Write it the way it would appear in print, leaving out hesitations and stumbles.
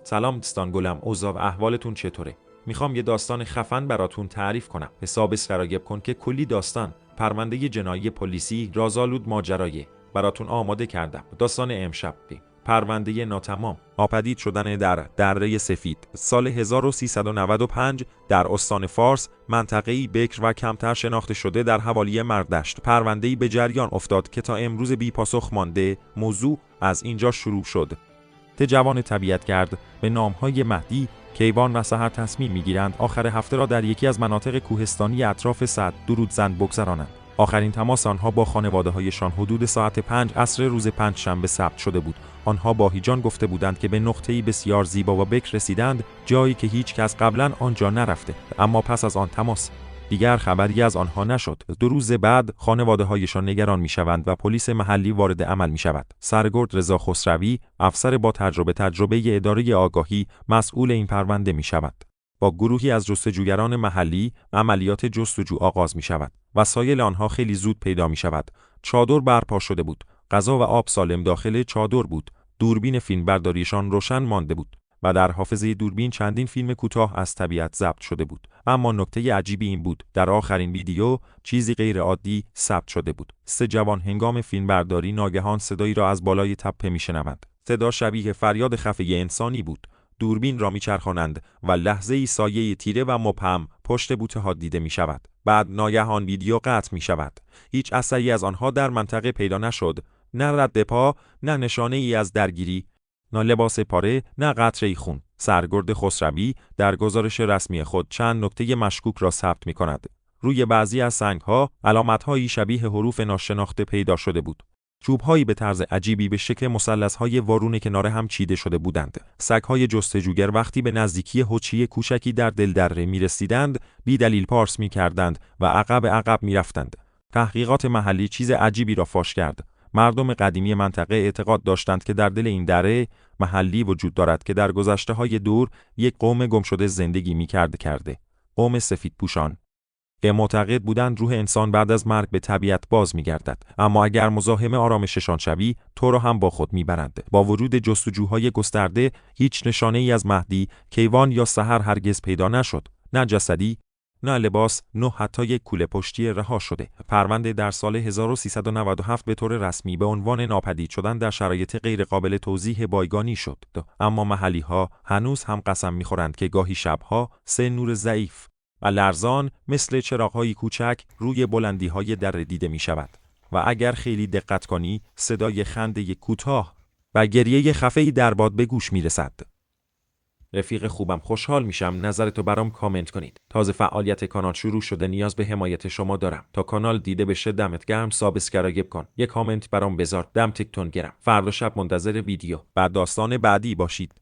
سلام دوستان گلم، اوضاع و احوالتون چطوره؟ میخوام یه داستان خفن براتون تعریف کنم. حساب اسفراگب کن که کلی داستان، پرونده جنایی پلیسی، رازآلود ماجرایه براتون آماده کردم. داستان امشب پرونده ناتمام، ناپدید شدن در دره سفید، سال 1395 در استان فارس، منطقه‌ای بکر و کمتر شناخته شده در حوالی مردشت. پرونده‌ای به جریان افتاد که تا امروز بی پاسخ مانده. موضوع از اینجا شروع شد. جوان طبیعتگرد به نامهای مهدی، کیوان و سحر تصمیم میگیرند آخر هفته را در یکی از مناطق کوهستانی اطراف سد درودزن بگذرانند. آخرین تماس آنها با خانواده‌هایشان حدود ساعت 5 عصر روز پنجشنبه ثبت شده بود. آنها با هیجان گفته بودند که به نقطه‌ای بسیار زیبا و بکر رسیدند، جایی که هیچ کس قبلا آنجا نرفته. اما پس از آن تماس دیگر خبری از آنها نشد. 2 روز بعد خانواده‌هایشان نگران می‌شوند و پلیس محلی وارد عمل می‌شود. سرگرد رضا خسروی، افسر با تجربه اداره آگاهی، مسئول این پرونده می‌شود. با گروهی از جستجوگران محلی عملیات جستجو آغاز می‌شود. وسایل آنها خیلی زود پیدا می‌شود. چادر برپا شده بود. غذا و آب سالم داخل چادر بود. دوربین فیلمبرداریشان روشن مانده بود و در حافظه دوربین چندین فیلم کوتاه از طبیعت ضبط شده بود. اما نکته عجیبی این بود، در آخرین ویدیو چیزی غیر عادی ثبت شده بود. 3 جوان هنگام فیلمبرداری ناگهان صدایی را از بالای تپه میشنوند. صدا شبیه فریاد خفه انسانی بود. دوربین را میچرخانند و لحظه‌ای سایه تیره و مبهم پشت بوته ها دیده می شود. بعد ناگهان ویدیو قطع می شود. هیچ اثری از آنها در منطقه پیدا نشد. نه رد پا، نه نشانه ای از درگیری، نه لباس پاره، نه قطره خون. سرگرد خسروی در گزارش رسمی خود چند نکته مشکوک را ثبت می کند. روی بعضی از سنگ‌ها علامت‌هایی شبیه حروف ناشناخته پیدا شده بود. چوب‌هایی به طرز عجیبی به شکل مثلث‌های وارون کنار هم چیده شده بودند. سگ‌های جستجوگر وقتی به نزدیکی حوضچی کوچکی در دل دره می‌رسیدند، بی دلیل پارس می‌کردند و عقب می‌رفتند. تحقیقات محلی چیز عجیبی را فاش کرد. مردم قدیمی منطقه اعتقاد داشتند که در دل این دره محلی وجود دارد که در گذشته‌های دور یک قوم گمشده زندگی می‌کرده. قوم سفیدپوشان که معتقد بودند روح انسان بعد از مرگ به طبیعت باز می‌گردد، اما اگر مزاحم آرامششان شوی تو را هم با خود می‌برند. با وجود جستجوهای گسترده هیچ نشانه‌ای از مهدی، کیوان یا سحر هرگز پیدا نشد. نه جسدی، نه لباس، نه حتی یک کوله پشتی رها شده. پرونده در سال 1397 به طور رسمی به عنوان ناپدید شدن در شرایط غیر قابل توضیح بایگانی شد. اما محلی‌ها هنوز هم قسم می‌خورند که گاهی شب‌ها 3 نور ضعیف و لرزان مثل چراغ‌های کوچک روی بلندی‌های دره دیده می‌شود و اگر خیلی دقت کنی صدای خنده کوتاه و گریه خفه‌ای در باد به گوش می‌رسد. رفیق خوبم، خوشحال میشم نظرتو برام کامنت کنید. تازه فعالیت کانال شروع شده، نیاز به حمایت شما دارم. تا کانال دیده بشه دمت گرم، سابسکرایب کن. یک کامنت برام بذار، دمتون گرم. فردا شب منتظر ویدیو بعد داستان بعدی باشید.